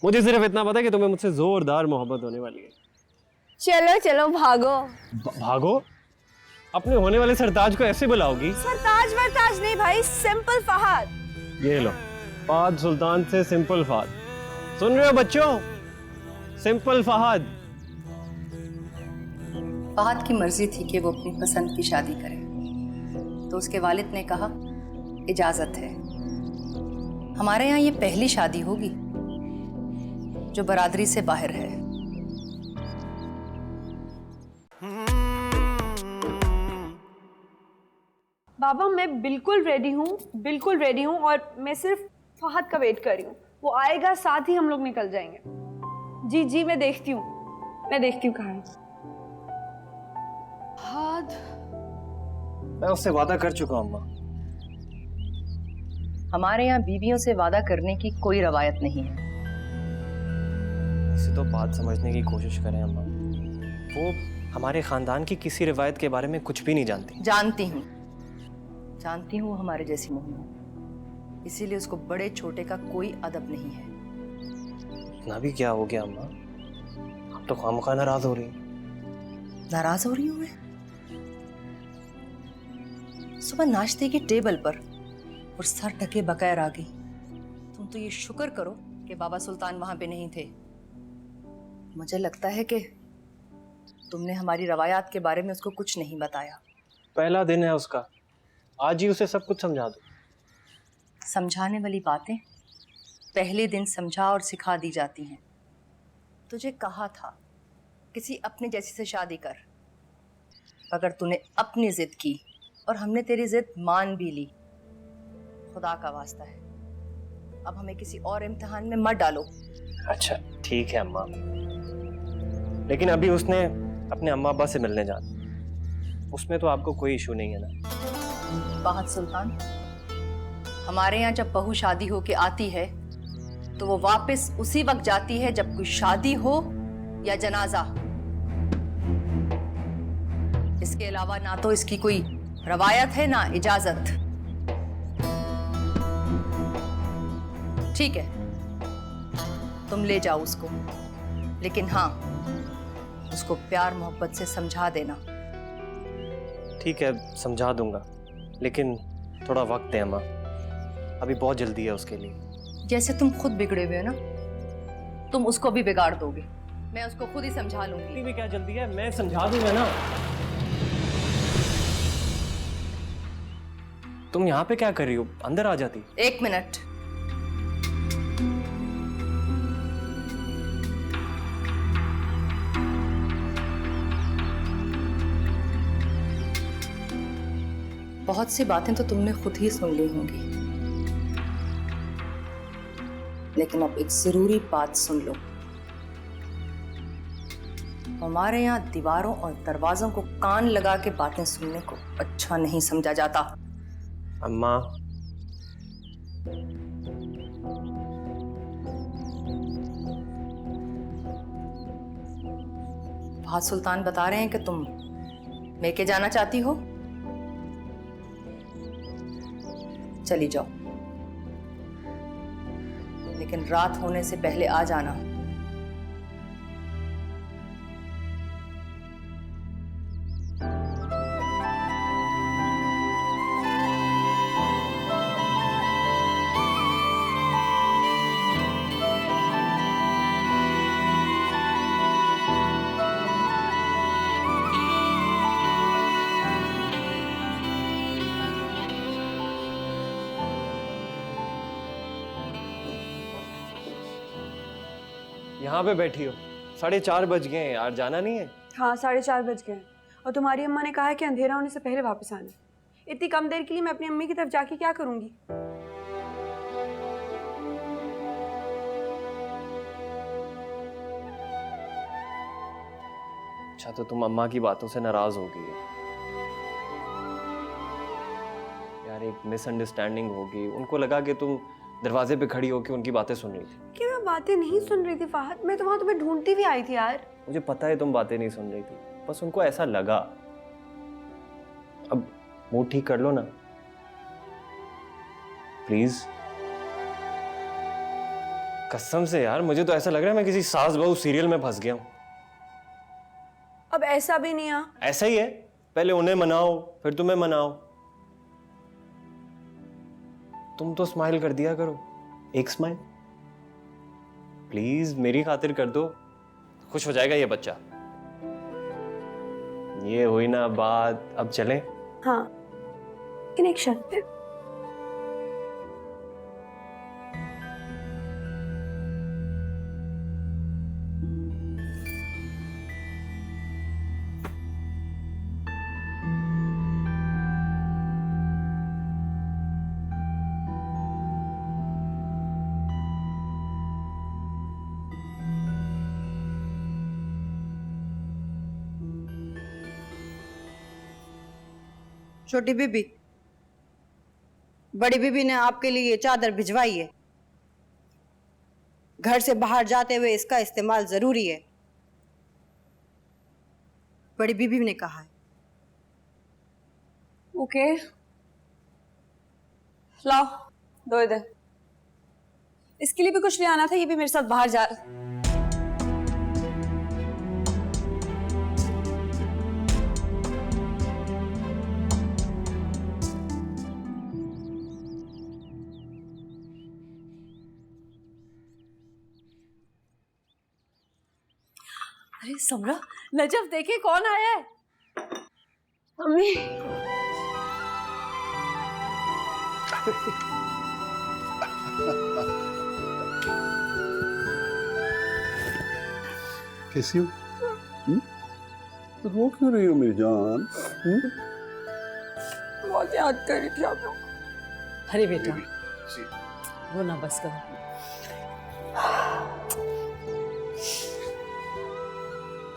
मुझे सिर्फ इतना पता है कि तुम्हें मुझसे जोरदार मोहब्बत होने वाली है। चलो चलो भागो। भागो? अपने होने वाले सरताज को ऐसे बुलाओगी? सरताज वरताज नहीं भाई, सिंपल फहद। ये लो, फहद सुल्तान से सिंपल फहद। सुन रहे हो बच्चों? सिंपल फहद। फहद की मर्जी थी कि वो अपनी पसंद की शादी करे, तो उसके वालिद ने कहा इजाजत है। हमारे यहाँ ये पहली शादी होगी जो बरादरी से बाहर है। बाबा मैं बिल्कुल रेडी हूँ, बिल्कुल रेडी हूँ, और मैं सिर्फ फहद का वेट कर रही हूँ। वो आएगा, साथ ही हम लोग निकल जाएंगे। जी जी मैं देखती हूँ कहाँ है फहद। मैं उससे वादा कर चुका हूँ अम्मा। हमारे यहाँ बीवियों से वादा करने की कोई रवायत नहीं है। इसे तो बात समझने की कोशिश करें अम्मा। वो हमारे खानदान की किसी रिवायत के बारे में कुछ भी नहीं जानती। जानती हूँ हमारे जैसी मोहम्मद, इसीलिए उसको बड़े छोटे का कोई अदब नहीं है। इतना भी क्या हो गया अम्मा? आप तो खामखा नाराज हो रही। नाराज हो रही हूँ मैं? सुबह नाश्ते की टेबल पर और सर ढके बगैर आ गई। तुम तो ये शुक्र करो कि बाबा सुल्तान वहां पे नहीं थे। मुझे लगता है कि तुमने हमारी रवायात के बारे में उसको कुछ नहीं बताया। पहला दिन है उसका, आज ही उसे सब कुछ समझा दो। समझाने वाली बातें पहले दिन समझा और सिखा दी जाती हैं। तुझे कहा था किसी अपने जैसी से शादी कर। अगर तूने अपनी जिद की और हमने तेरी जिद मान भी ली, खुदा का वास्ता है अब हमें किसी और इम्तिहान में मत डालो। अच्छा ठीक है अम्मा, लेकिन अभी उसने अपने अम्मा अब्बा से मिलने जाना, उसमें तो आपको कोई इशू नहीं है ना? फहद सुल्तान, हमारे यहाँ जब बहू शादी हो के आती है तो वो वापस उसी वक्त जाती है जब कोई शादी हो या जनाजा। इसके अलावा ना तो इसकी कोई रवायत है ना इजाजत। ठीक है, तुम ले जाओ उसको, लेकिन हाँ उसको प्यार मोहब्बत से समझा देना। ठीक है समझा दूंगा, लेकिन थोड़ा वक्त है अम्मा, अभी बहुत जल्दी है उसके लिए। जैसे तुम खुद बिगड़े हुए हो ना, तुम उसको भी बिगाड़ दोगे। मैं उसको खुद ही समझा लूंगी। इतनी भी क्या जल्दी है, मैं समझा दूंगा ना। तुम यहाँ पे क्या कर रही हो? अंदर आ जाती। 1 मिनट। बहुत सी बातें तो तुमने खुद ही सुन ली होंगी, लेकिन अब एक जरूरी बात सुन लो। हमारे यहाँ दीवारों और दरवाजों को कान लगा के बातें सुनने को अच्छा नहीं समझा जाता। अम्मा फहद सुल्तान बता रहे हैं कि तुम मेके जाना चाहती हो। चली जाओ, लेकिन रात होने से पहले आ जाना। यहाँ पे बैठी हो, 4:30 बज गए हैं यार, जाना नहीं है? हाँ 4:30 बज गए हैं, और तुम्हारी अम्मा ने कहा है कि अंधेरा होने से पहले वापस आना। इतनी कम देर के लिए मैं अपनी अम्मी की तरफ जाके क्या करूंगी? अच्छा तो तुम अम्मा की बातों से नाराज हो गई हो यार? एक मिसअंडरस्टैंडिंग होगी, उनको लगा कि तुम दरवाजे पे खड़ी होकर उनकी बातें सुन रही थी। कि मैं बातें नहीं सुन रही थी फहद, मैं तो वहां तुम्हें ढूंढती भी आई थी यार। मुझे पता है तुम बातें नहीं सुन रही थी, बस उनको ऐसा लगा। अब मूड ठीक कर लो ना प्लीज। कसम से यार, मुझे तो ऐसा लग रहा है मैं किसी सास बहू सीरियल में फंस गया हूं। अब ऐसा भी नहीं है। ऐसा ही है, पहले उन्हें मनाओ फिर तुम्हें मनाओ। तुम तो स्माइल कर दिया करो, एक स्माइल प्लीज मेरी खातिर कर दो, खुश हो जाएगा ये बच्चा। ये हुई ना बात, अब चलें? हाँ, लेकिन एक शर्त पे। छोटी बीबी, बड़ी बीबी ने आपके लिए ये चादर भिजवाई है। घर से बाहर जाते हुए इसका इस्तेमाल जरूरी है, बड़ी बीबी ने कहा है। ओके, लाओ दो इधर। इसके लिए भी कुछ ले आना था, ये भी मेरे साथ बाहर जा रहा। अरे समरा, नजफ देखे कौन आया है। मम्मी। कैसी हो? तो रो क्यों रही हो मेरी जान? बहुत याद कर रही थी आप लोग। अरे बेटा, वो ना बस करो।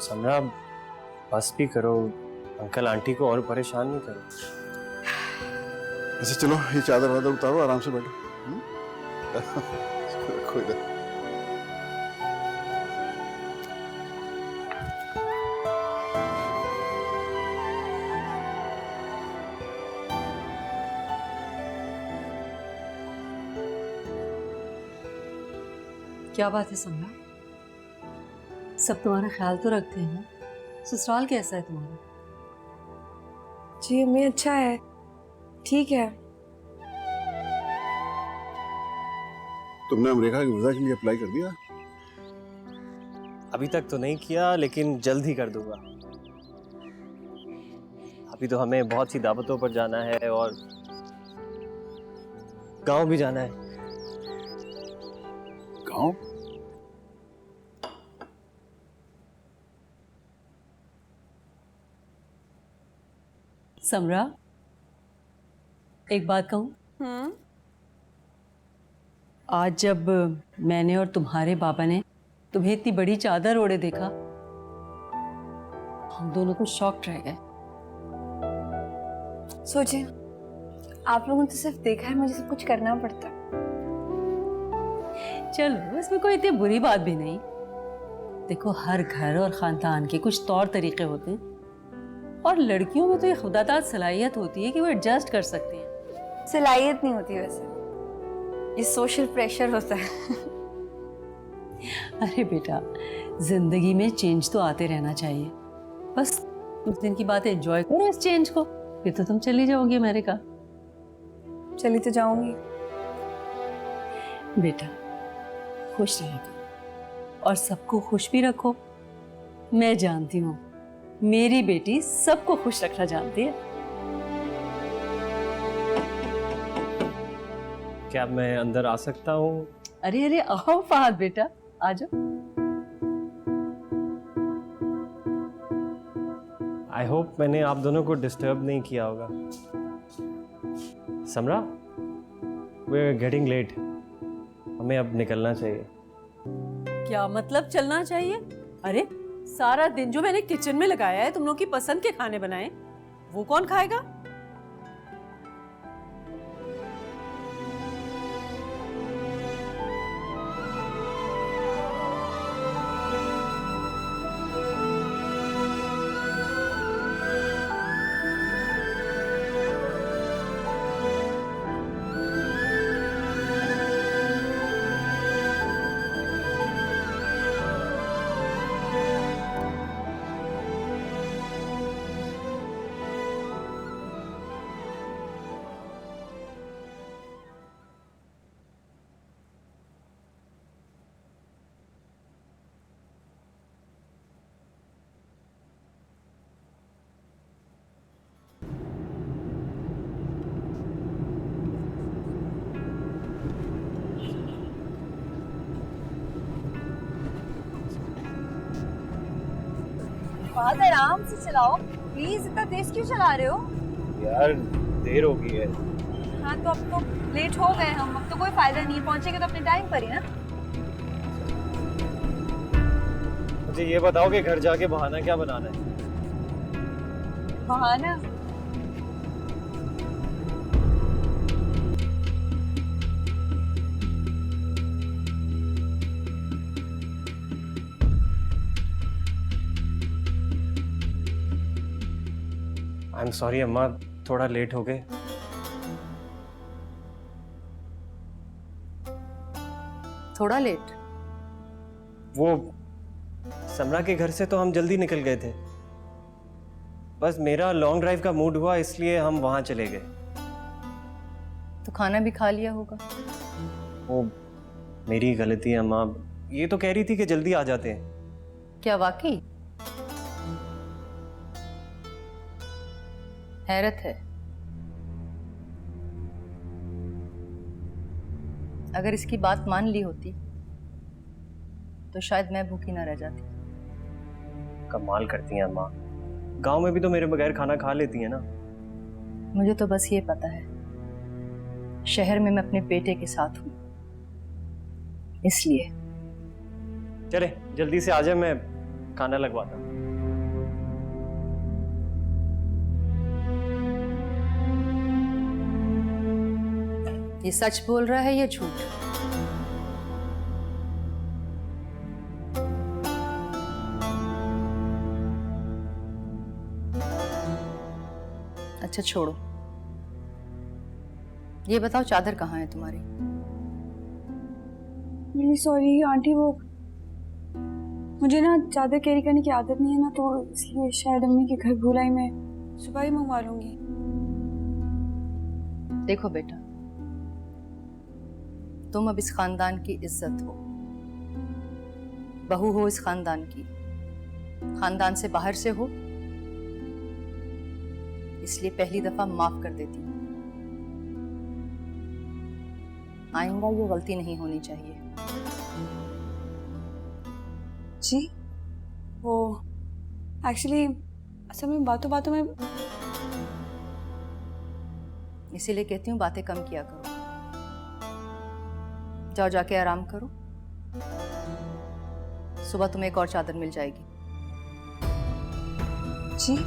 समरा, बस भी करो, अंकल आंटी को और परेशान नहीं करो। अच्छा चलो, ये चादर वादर उतारो, आराम से बैठो। रखो इधर। क्या बात है समरा? सब तुम्हारा ख्याल तो रखते हैं ना? ससुराल कैसा है तुम्हारा? जी अम्मी, अच्छा है, ठीक है। तुमने अमेरिका के वीजा के लिए अप्लाई कर दिया? अभी तक तो नहीं किया, लेकिन जल्द ही कर दूंगा। अभी तो हमें बहुत सी दावतों पर जाना है और गांव भी जाना है। गाँव? समरा, एक बात कहूँ? आज जब मैंने और तुम्हारे बाबा ने तुम्हें इतनी बड़ी चादर ओढ़े देखा, हम दोनों तो शॉक्ड रह गए। सोचिए, आप लोगों ने तो सिर्फ देखा है, मुझे सब कुछ करना पड़ता है। चलो, इसमें कोई इतनी बुरी बात भी नहीं। देखो, हर घर और खानदान के कुछ तौर तरीके होते हैं, और लड़कियों में तो ये खुदादाद सलाहियत होती है कि वो एडजस्ट कर सकती हैं। सलाहियत नहीं होती वैसे, ये सोशल प्रेशर होता है। अरे बेटा, जिंदगी में चेंज तो आते रहना चाहिए। बस उस दिन की बात एंजॉय करो इस चेंज को, फिर तो तुम चली जाओगी अमेरिका। चली तो जाऊंगी। बेटा, खुश रहेगा और सबको खुश भी रखो। मैं जानती हूँ मेरी बेटी सबको खुश रखना जानती है। क्या मैं अंदर आ सकता हूँ? अरे अरे, आओ फहद बेटा, आ जाओ। आई होप मैंने आप दोनों को डिस्टर्ब नहीं किया होगा। समरा, वी आर गेटिंग लेट, हमें अब निकलना चाहिए। क्या मतलब चलना चाहिए? अरे सारा दिन जो मैंने किचन में लगाया है तुम लोग की पसंद के खाने बनाए, वो कौन खाएगा? बहुत आराम से चलाओ प्लीज, इतना तेज क्यों चला रहे हो? यार देर हो गई है। हाँ तो अब तो लेट हो गए हम, अब तो कोई फायदा नहीं है, पहुंचेंगे तो अपने टाइम पर ही ना। मुझे ये बताओ कि घर जाके बहाना क्या बनाना है? बहाना? आई एम सॉरी अम्मा, थोड़ा लेट हो गए। थोड़ा लेट? वो समरा के घर से तो हम जल्दी निकल गए थे, बस मेरा लॉन्ग ड्राइव का मूड हुआ इसलिए हम वहां चले गए। तो खाना भी खा लिया होगा। वो मेरी गलती है अम्मा, ये तो कह रही थी कि जल्दी आ जाते हैं। क्या वाकई? हैरत है। अगर इसकी बात मान ली होती तो शायद मैं भूखी ना रह जाती। कमाल करती हैं अम्मा, गांव में भी तो मेरे बगैर खाना खा लेती हैं ना। मुझे तो बस ये पता है शहर में मैं अपने बेटे के साथ हूं, इसलिए। चले जल्दी से आ जाए, मैं खाना लगवाता हूँ। ये सच बोल रहा है या झूठ? अच्छा छोड़ो, ये बताओ चादर कहाँ है तुम्हारी? सॉरी आंटी, वो मुझे ना चादर कैरी करने की आदत नहीं है ना, तो इसलिए शायद अम्मी के घर भूल आई। मैं सुबह ही मंगवा लूंगी। देखो बेटा, तुम अब इस खानदान की इज्जत हो, बहू हो इस खानदान की, खानदान से बाहर से हो, इसलिए पहली दफा माफ कर देती हूँ। आइंदा ये गलती नहीं होनी चाहिए। जी वो एक्चुअली असल में बातों बातों में, इसीलिए कहती हूँ बातें कम किया करो। जाओ जाके आराम करो, सुबह तुम्हें एक और चादर मिल जाएगी। जी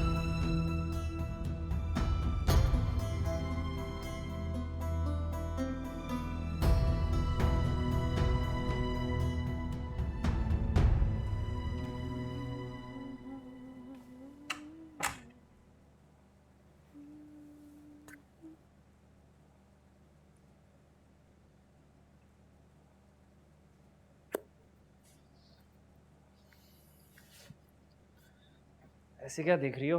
ऐसे क्या देख रही हो?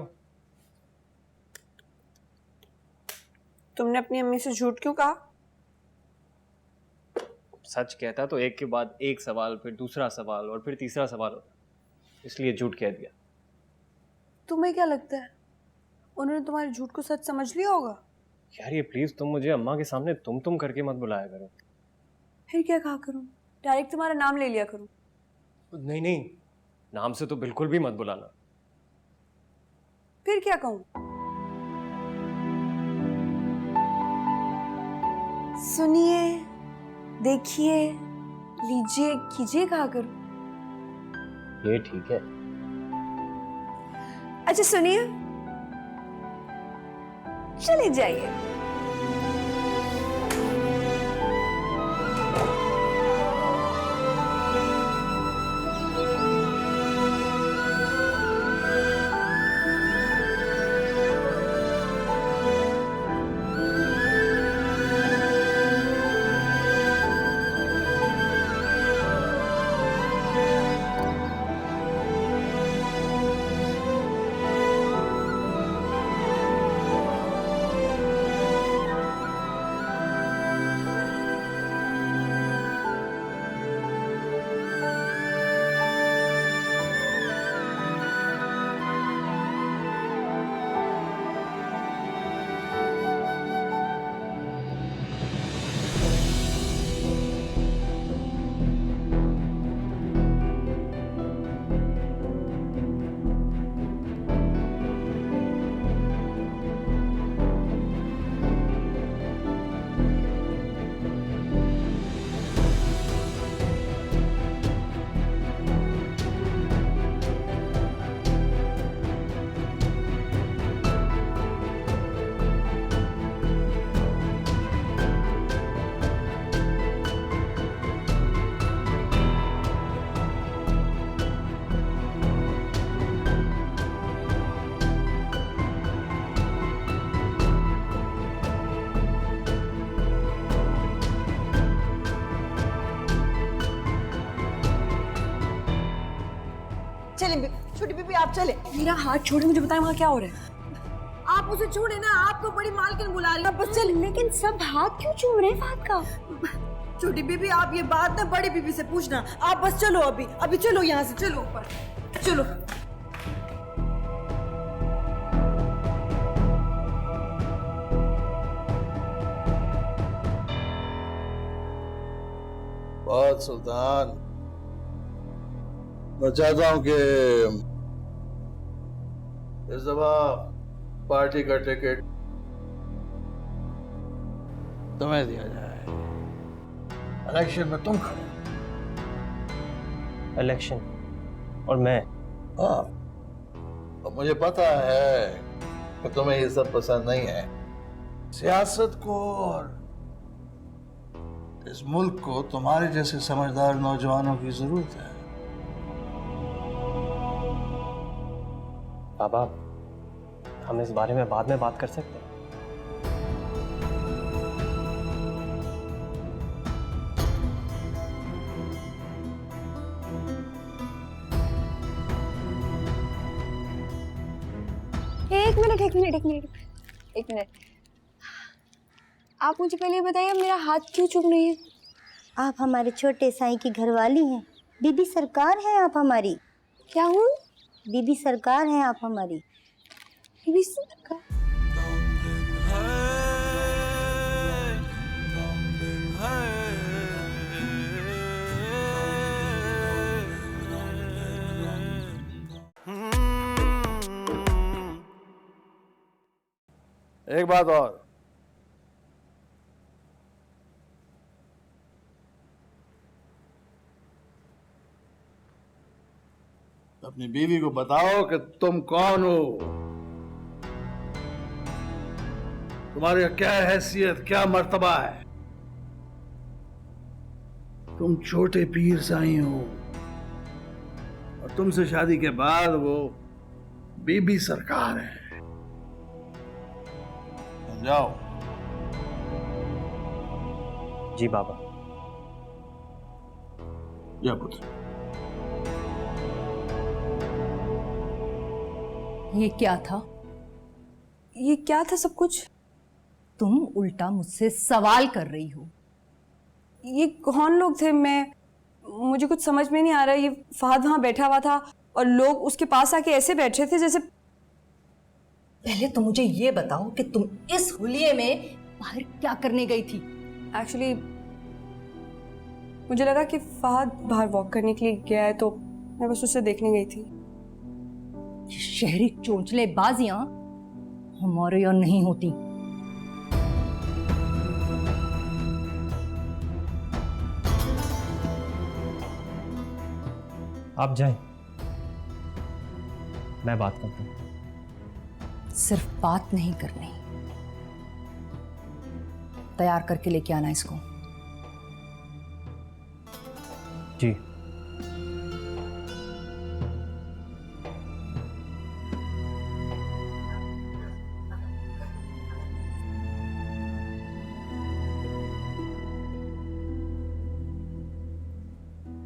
तुमने अपनी अम्मी से झूठ क्यों कहा? सच कहता तो एक के बाद एक सवाल, फिर दूसरा सवाल और फिर तीसरा सवाल होता, इसलिए झूठ कह दिया। तुम्हें क्या लगता है उन्होंने तुम्हारे झूठ को सच समझ लिया होगा? यार ये प्लीज तुम मुझे अम्मा के सामने तुम करके मत बुलाया करो। फिर क्या कहा करूं? डायरेक्ट तुम्हारा नाम ले लिया करूं? नहीं नहीं, नाम से तो बिल्कुल भी मत बुलाना। फिर क्या कहूं? सुनिए, देखिए, लीजिए, कीजिए कहा करूं? ये ठीक है। अच्छा सुनिए, चले जाइए। चले छोटी बीबी, आप चले। मेरा हाथ छोड़े, मुझे बताएं वहाँ क्या हो रहा है। आप उसे छोड़े ना, आपको बड़ी मालकिन बुला रही है। बस चल। लेकिन सब हाथ क्यों चूम रहे हैं फहद का? छोटी बीबी, आप ये बात ना बड़ी बीबी से पूछना। आप बस चलो, अभी चलो यहाँ से, चलो ऊपर चलो। बहुत सुल्तान, मैं चाहता हूं कि इस दफा पार्टी का टिकट तुम्हें दिया जाए। इलेक्शन में तुम खड़े। इलेक्शन और मैं? हाँ, और मुझे पता है कि तुम्हें ये सब पसंद नहीं है। सियासत को और इस मुल्क को तुम्हारे जैसे समझदार नौजवानों की जरूरत है। बाबा, हम इस बारे में बाद में बात कर सकते हैं? एक मिनट। आप मुझे पहले बताइए, मेरा हाथ क्यों चुभ रही है? आप हमारे छोटे साईं की घरवाली हैं। बीबी सरकार हैं आप हमारी। क्या हूँ? बीबी सरकार हैं आप हमारी। बीबी सरकार? एक बात और, अपनी बीवी को बताओ कि तुम कौन हो, तुम्हारी क्या हैसियत, क्या मर्तबा है। तुम छोटे पीर साईं हो और तुमसे शादी के बाद वो बीबी सरकार है। जाओ। जी बाबा। जा पुत्र। ये क्या था? ये क्या था सब कुछ? तुम उल्टा मुझसे सवाल कर रही हो। ये कौन लोग थे? मुझे कुछ समझ में नहीं आ रहा। ये फहद वहां बैठा हुआ था और लोग उसके पास आके ऐसे बैठे थे जैसे। पहले तो मुझे ये बताओ कि तुम इस हुलिये में बाहर क्या करने गई थी? एक्चुअली मुझे लगा कि फहद बाहर वॉक करने के लिए गया है, तो मैं बस उसे देखने गई थी। ये शहरी चोंचले बाजियां हमारे यहाँ नहीं होती। आप जाएं, मैं बात करता हूँ। सिर्फ बात नहीं करनी, तैयार करके लेके आना इसको। जी।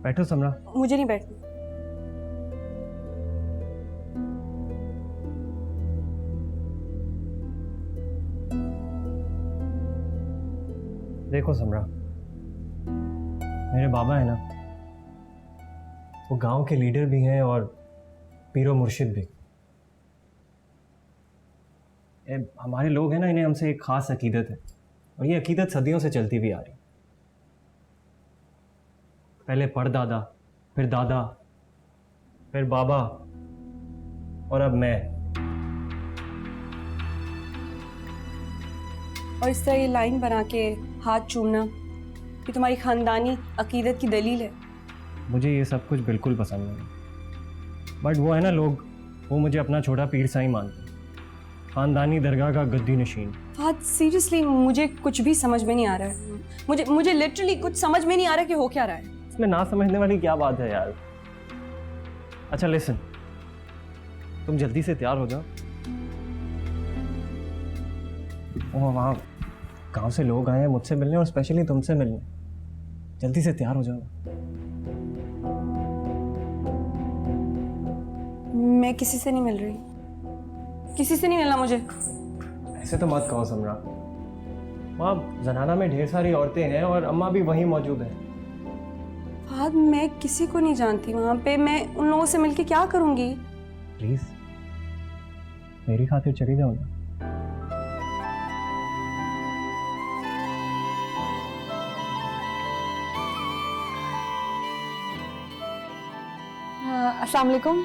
बैठो समरा। मुझे नहीं बैठना। देखो समरा, मेरे बाबा है ना, वो गांव के लीडर भी हैं और पीरो मुर्शिद भी। हमारे लोग हैं ना, इन्हें हमसे एक खास अकीदत है और ये अकीदत सदियों से चलती भी आ रही। पहले परदादा, फिर दादा, फिर बाबा और अब मैं। और इस तरह ये लाइन बना के हाथ चूमना, ये तुम्हारी खानदानी अकीदत की दलील है? मुझे ये सब कुछ बिल्कुल पसंद नहीं, बट वो है ना लोग, वो मुझे अपना छोटा पीर साईं मानते हैं, खानदानी दरगाह का गद्दी नशीन। फहद सीरियसली मुझे कुछ भी समझ में नहीं आ रहा है। मुझे लिटरली कुछ समझ में नहीं आ रहा कि हो क्या रहा है। इसमें ना समझने वाली क्या बात है यार। अच्छा लिसन, तुम जल्दी से तैयार हो जाओ। वो वहाँ गांव से लोग आए हैं मुझसे मिलने और स्पेशली तुमसे मिलने। जल्दी से तैयार हो जाओ। मैं किसी से नहीं मिल रही, किसी से नहीं मिलना मुझे। ऐसे तो मत कहो समरा। वहाँ जनाना में ढेर सारी औरतें हैं और अम्मा भी वहीं मौजूद हैं। फहद, मैं किसी को नहीं जानती वहाँ पे, मैं उन लोगों से मिलके क्या करूँगी? प्लीज मेरी खातिर चली जाओ ना। अस्सलाम वालेकुम।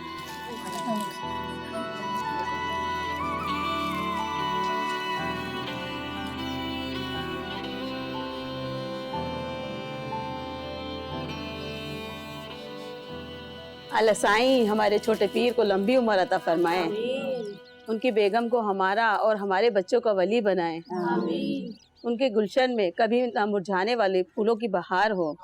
अल्लाह साईं हमारे छोटे पीर को लंबी उम्र अता फरमाए, उनकी बेगम को हमारा और हमारे बच्चों का वली बनाए, उनके गुलशन में कभी ना मुरझाने वाले फूलों की बहार हो।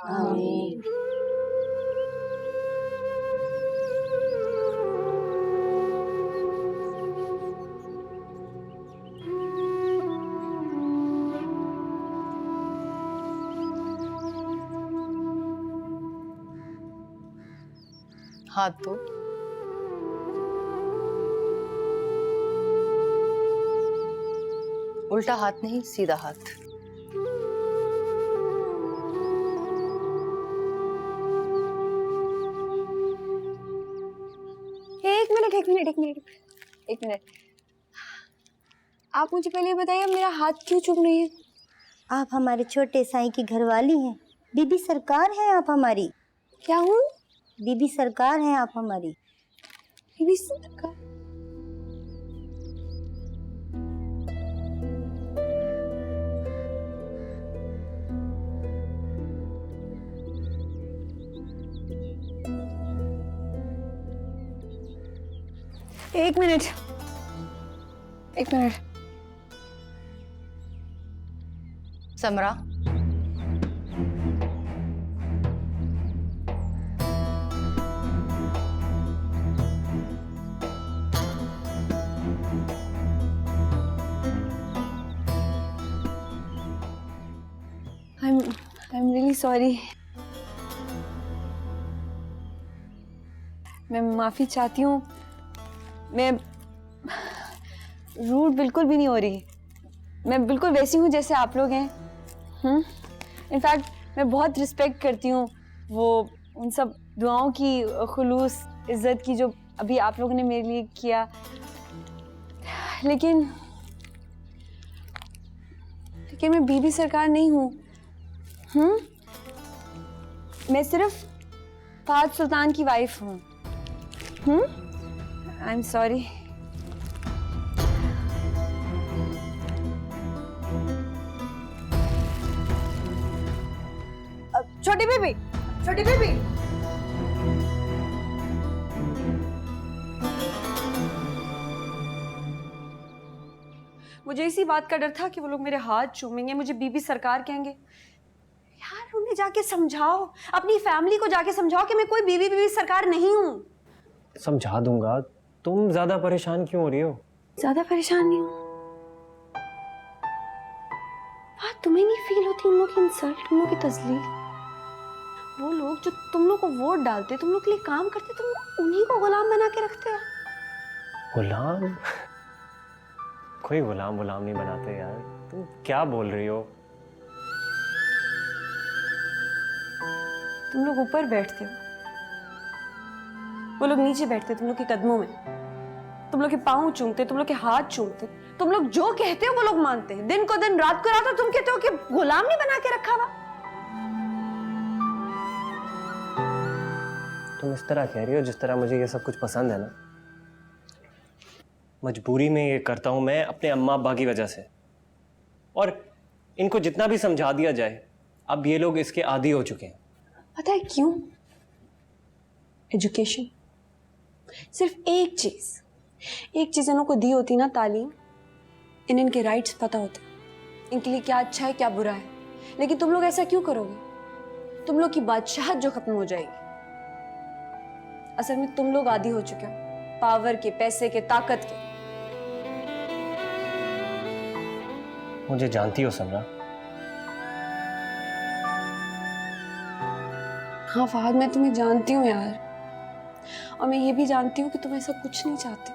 हाथ दो। उल्टा हाथ नहीं, सीधा हाथ। एक मिनट एक मिनट एक मिनट एक मिनट, आप मुझे पहले ये बताइए मेरा हाथ क्यों चुभ रही है? आप हमारे छोटे साईं की घरवाली हैं। बीबी सरकार हैं आप हमारी। क्या हूँ? बीबी सरकार हैं आप हमारी। बीबी सरकार? एक मिनट एक minute. Samra, I'm really sorry। मैं माफी चाहती हूँ। मैं रूड बिल्कुल भी नहीं हो रही, मैं बिल्कुल वैसी हूँ जैसे आप लोग हैं। इनफैक्ट मैं बहुत रिस्पेक्ट करती हूँ वो उन सब दुआओं की, खुलूस इज्जत की जो अभी आप लोगों ने मेरे लिए किया। लेकिन मैं बीबी सरकार नहीं हूँ। मैं सिर्फ फहद सुल्तान की वाइफ हूँ। I am sorry. छोटी बेबी, छोटी बेबी। मुझे इसी बात का डर था कि वो लोग मेरे हाथ चूमेंगे, मुझे बीबी सरकार कहेंगे। यार उन्हें जाके समझाओ, अपनी फैमिली को जाके समझाओ कि मैं कोई बीबी सरकार नहीं हूँ। समझा दूंगा, तुम ज्यादा परेशान क्यों हो रही हो? ज्यादा परेशान नहीं हूँ। बात तुम्हें नहीं फील होती उन लोग की इंसल्ट, उन लोग की तजलील? वो लोग जो तुम लोग को वोट डालते, तुम लोग के लिए काम करते, तुम उन्हीं को गुलाम बना के रखते हो। गुलाम? कोई गुलाम नहीं बनाते यार, तुम क्या बोल रही हो? तुम लोग ऊपर बैठते हो, वो लोग नीचे बैठते तुम लोग के कदमों में, तुम लोग के पाँव चूमते, तुम लोग के हाथ चूमते, तुम लोग जो कहते हो वो लोग मानते हैं, दिन को दिन रात को रात। और तुम कहते हो कि गुलाम नहीं बना के रखा हुआ। तुम इस तरह कह रही हो जिस तरह मुझे ये सब कुछ पसंद है ना। मजबूरी में ये करता हूं मैं, अपने अम्मा अब्बा की वजह से। और इनको जितना भी समझा दिया जाए, अब ये लोग इसके आदी हो चुके हैं। पता है क्यों? एजुकेशन। सिर्फ एक चीज इन्हों को दी होती ना, तालीम, इनके राइट्स पता होते, इनके लिए क्या अच्छा है क्या बुरा है। लेकिन तुम लोग ऐसा क्यों करोगे? तुम लोग की बादशाहत जो खत्म हो जाएगी। असल में तुम लोग आदी हो चुके हो पावर के, पैसे के, ताकत के। मुझे जानती हो समरा? हाँ फहद, मैं तुम्हें जानती हूँ यार। और मैं ये भी जानती हूँ कि तुम ऐसा कुछ नहीं चाहते,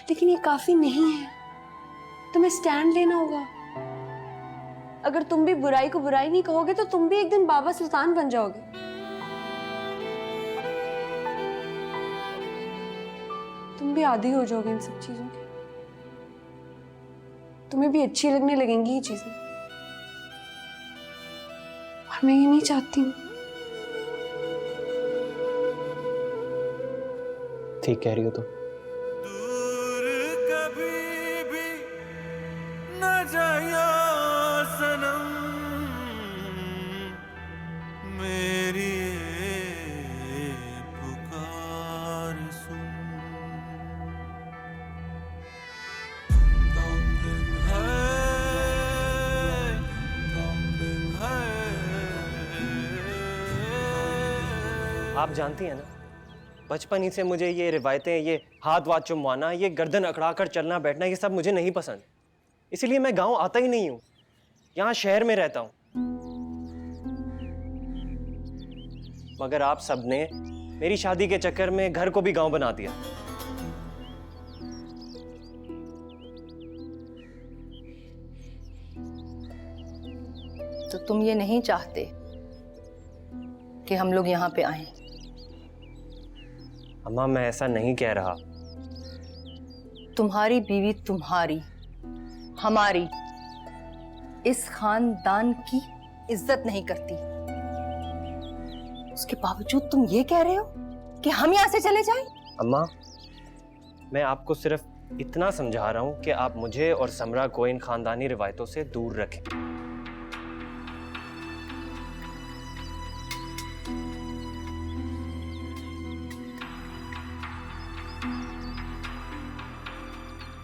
लेकिन ये काफी नहीं है। तुम्हें स्टैंड लेना होगा। अगर तुम भी बुराई को बुराई नहीं कहोगे तो तुम भी एक दिन बाबा सुल्तान बन जाओगे। तुम भी आदी हो जाओगे इन सब चीजों के। तुम्हें भी अच्छी लगने लगेंगी ये चीजें, और मैं ये नहीं चाहती हूँ। ठीक कह रही हो तुम। दूर कभी भी न जाया सनम, मेरी ये पुकार सुन। आप जानती हैं ना, बचपन ही से मुझे ये रिवायतें, ये हाथ वाथ चुमवाना, ये गर्दन अकड़ा कर चलना बैठना, ये सब मुझे नहीं पसंद। इसीलिए मैं गांव आता ही नहीं हूँ, यहाँ शहर में रहता हूँ। मगर आप सबने मेरी शादी के चक्कर में घर को भी गांव बना दिया। तो तुम ये नहीं चाहते कि हम लोग यहाँ पे आए? अम्मा, मैं ऐसा नहीं कह रहा। तुम्हारी बीवी तुम्हारी, हमारी, इस खानदान की इज्जत नहीं करती, उसके बावजूद तुम ये कह रहे हो कि हम यहाँ से चले जाएं? अम्मा, मैं आपको सिर्फ इतना समझा रहा हूँ कि आप मुझे और समरा को इन खानदानी रिवायतों से दूर रखें।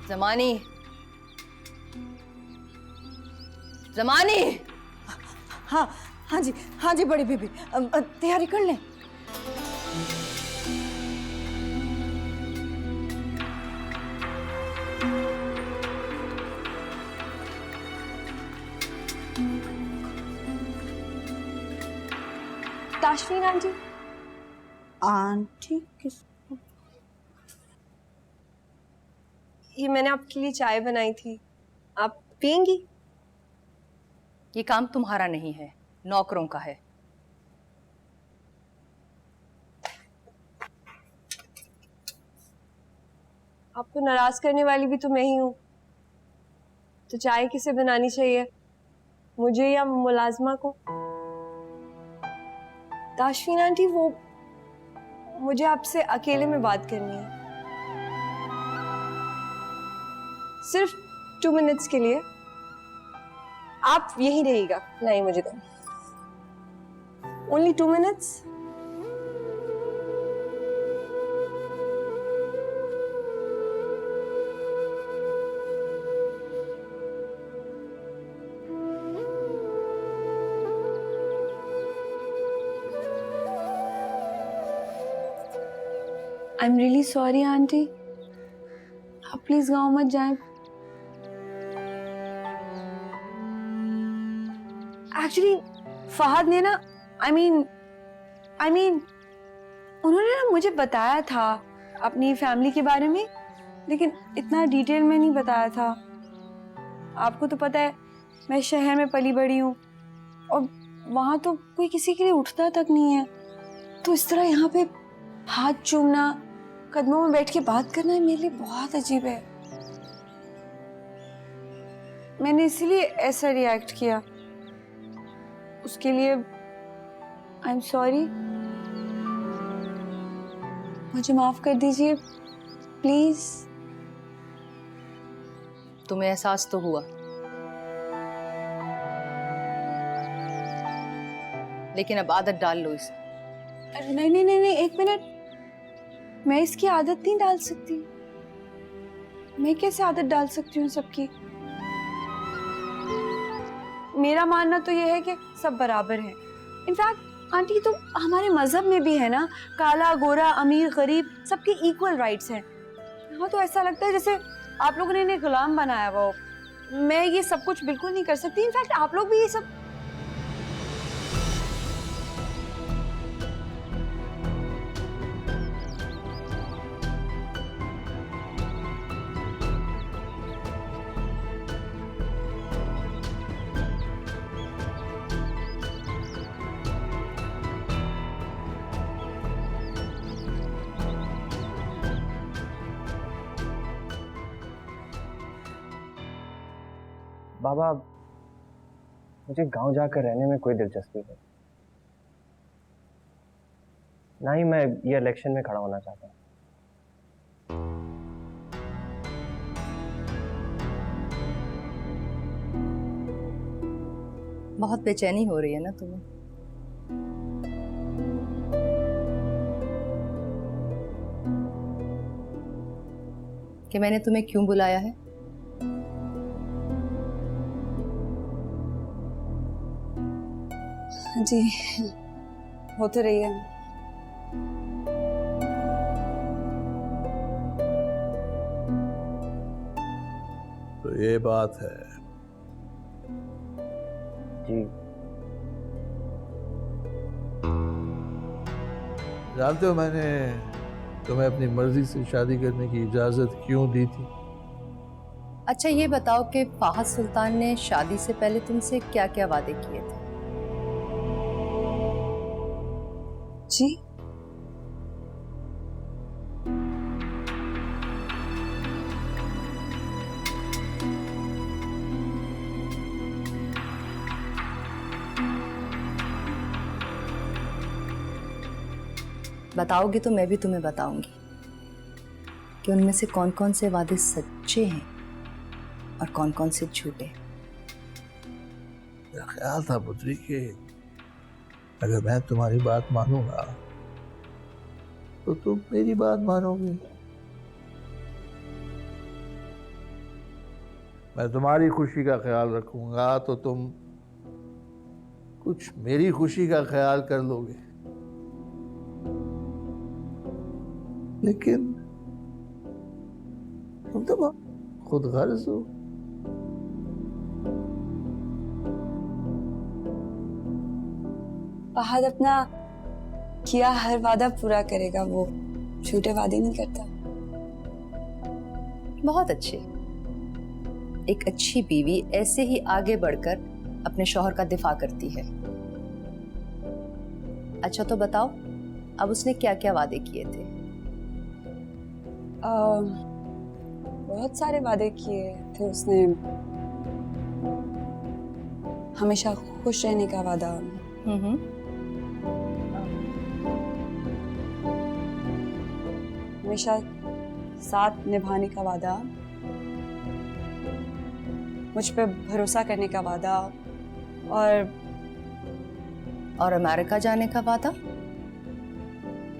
ज़मानी, ज़मानी। हाँ हाँ जी बड़ी बीबी, तैयारी कर लें। ताशफीन आंटी। आंटी किस? ये मैंने आपके लिए चाय बनाई थी, आप पियेंगी? ये काम तुम्हारा नहीं है, नौकरों का है। आपको नाराज करने वाली भी तो मैं ही हूँ, तो चाय किसे बनानी चाहिए, मुझे या मुलाजमा को? ताशफीन आंटी, वो मुझे आपसे अकेले में बात करनी है, सिर्फ 2 मिनट्स के लिए। आप यहीं रहिएगा। नहीं, मुझे तो only 2 minutes. I am really sorry aunty, आप प्लीज गाँव मत जाएं। एक्चुअली फहद ने ना, आई मीन उन्होंने ना मुझे बताया था अपनी फैमिली के बारे में, लेकिन इतना डिटेल में नहीं बताया था। आपको तो पता है मैं शहर में पली बड़ी हूँ, और वहाँ तो कोई किसी के लिए उठता तक नहीं है, तो इस तरह यहाँ पे हाथ चूमना, कदमों में बैठ के बात करना मेरे लिए बहुत अजीब है। मैंने इसीलिए ऐसा रिएक्ट किया, उसके लिए आई एम सॉरी। मुझे माफ कर दीजिए प्लीज। तुम्हें एहसास तो हुआ, लेकिन अब आदत डाल लो इसे। अरे नहीं, एक मिनट, मैं इसकी आदत नहीं डाल सकती। मैं कैसे आदत डाल सकती हूँ सबकी? मेरा मानना तो यह है कि सब बराबर हैं। इनफैक्ट आंटी, तो हमारे मजहब में भी है ना, काला गोरा अमीर गरीब सबके इक्वल राइट्स हैं। यहाँ तो ऐसा लगता है जैसे आप लोगों ने इन्हें गुलाम बनाया हुआ हो। मैं ये सब कुछ बिल्कुल नहीं कर सकती। इनफैक्ट आप लोग भी ये सब बाबा, मुझे गांव जाकर रहने में कोई दिलचस्पी नहीं, ना ही मैं ये इलेक्शन में खड़ा होना चाहता हूँ। बहुत बेचैनी हो रही है ना तुम्हें? कि मैंने तुम्हें क्यों बुलाया है? जी हो तो रही है। तो ये बात है। जी जानते हो मैंने तुम्हें अपनी मर्जी से शादी करने की इजाजत क्यों दी थी? अच्छा ये बताओ कि फाहद सुल्तान ने शादी से पहले तुमसे क्या क्या वादे किए थे? जी बताओगे तो मैं भी तुम्हें बताऊंगी कि उनमें से कौन कौन से वादे सच्चे हैं और कौन कौन से झूठे। मेरा ख्याल था पुत्री कि अगर मैं तुम्हारी बात मानूंगा तो तुम मेरी बात मानोगी। मैं तुम्हारी खुशी का ख्याल रखूंगा तो तुम कुछ मेरी खुशी का ख्याल कर लोगे। लेकिन तुम तो खुद गर्ज हो। फहद अपना किया हर वादा पूरा करेगा, वो झूठे वादे नहीं करता। बहुत अच्छे। एक अच्छी बीवी ऐसे ही आगे बढ़कर अपने शौहर का दिफा करती है। अच्छा तो बताओ अब उसने क्या क्या वादे किए थे? बहुत सारे वादे किए थे उसने। हमेशा खुश रहने का वादा, हमेशा साथ निभाने का वादा, मुझ पे भरोसा करने का वादा, और अमेरिका जाने का वादा।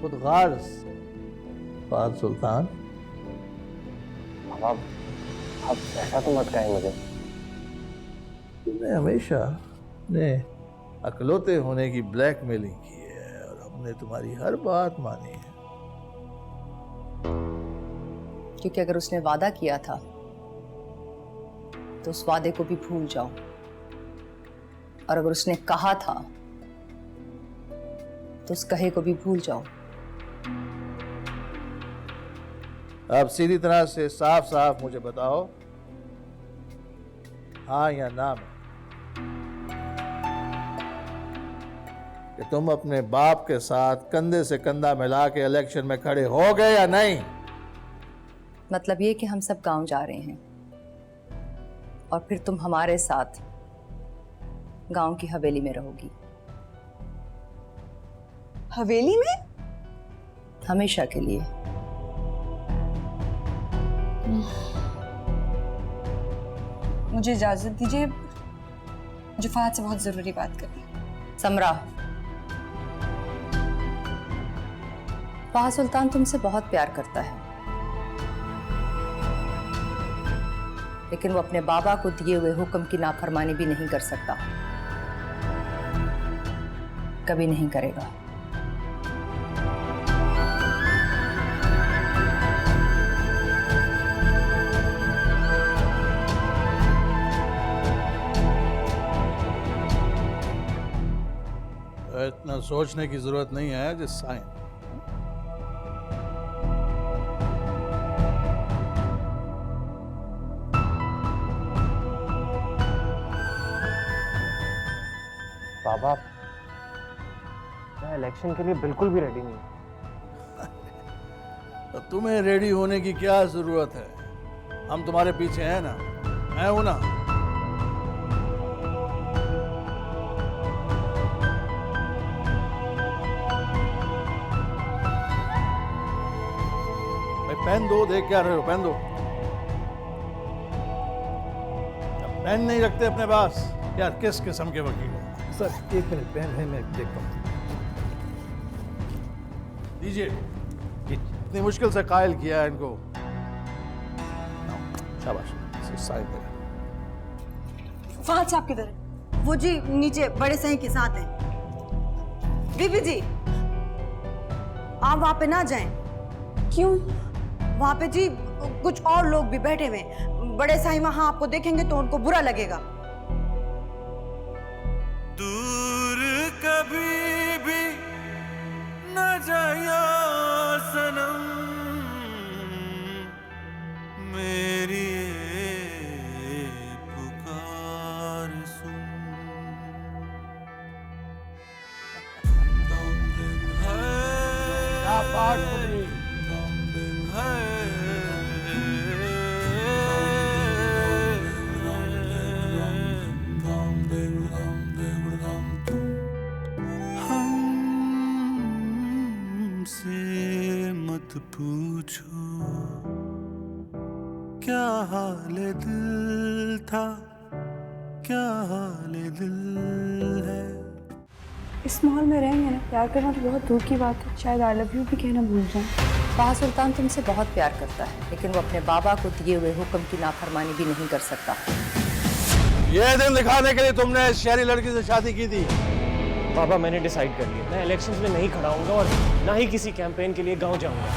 खुद गार्ज फाहद सुल्तान। अब ऐसा तो मत कहें मुझे। तुमने हमेशा अपने अकलौते होने की ब्लैकमेलिंग की है और हमने तुम्हारी हर बात मानी है। क्योंकि अगर उसने वादा किया था तो उस वादे को भी भूल जाओ, और अगर उसने कहा था तो उस कहे को भी भूल जाओ। अब सीधी तरह से साफ साफ मुझे बताओ, हाँ या ना में, कि तुम अपने बाप के साथ कंधे से कंधा मिला के इलेक्शन में खड़े हो गए या नहीं? मतलब ये कि हम सब गांव जा रहे हैं और फिर तुम हमारे साथ गांव की हवेली में रहोगी। हवेली में? हमेशा के लिए। मुझे इजाजत दीजिए, मुझे फहद से बहुत जरूरी बात करनी है। समरा, फहद सुल्तान तुमसे बहुत प्यार करता है, लेकिन वो अपने बाबा को दिए हुए हुक्म की नाफरमानी भी नहीं कर सकता, कभी नहीं करेगा। इतना सोचने की जरूरत नहीं है, जिस साइन। बाबा, मैं इलेक्शन के लिए बिल्कुल भी रेडी नहीं हूँ। तो तुम्हें रेडी होने की क्या जरूरत है? हम तुम्हारे पीछे हैं ना, मैं हूं ना। पहन दो, देख क्या रहे हो, पहन दो। पेन नहीं रखते अपने पास यार, किस किस्म के वकील हो। सर एक मिनट, पेन है, मैं देखता हूँ। दीजिए, इतनी मुश्किल से कायल किया है इनको। शाबाश, साइन करें। फहद साहब किधर है? वो जी नीचे बड़े सही के साथ हैं। बीबी जी आप वहां पे ना जाएं। क्यों? वहां पे जी कुछ और लोग भी बैठे हुए हैं। बड़े साईं वहां आपको देखेंगे तो उनको बुरा लगेगा। दूर कभी भी न जाया सनम, मेरी ये पुकार सुन। क्या बात पुत्री। हमसे मत पूछो क्या हाल दिल था, क्या हाल दिल है। इस माहौल में रहेंगे ना, प्यार करना तो बहुत दूर की बात है, शायद आई लव यू भी कहना भूल जाऊं। फहद सुल्तान तुमसे बहुत प्यार करता है, लेकिन वो अपने बाबा को दिए हुए हुक्म की नाफरमानी भी नहीं कर सकता। ये दिन दिखाने के लिए तुमने इस शहरी लड़की से शादी की थी? पापा मैंने डिसाइड कर लिया, मैं इलेक्शंस में नहीं खड़ा होऊंगा और ना ही किसी कैंपेन के लिए गांव जाऊंगा।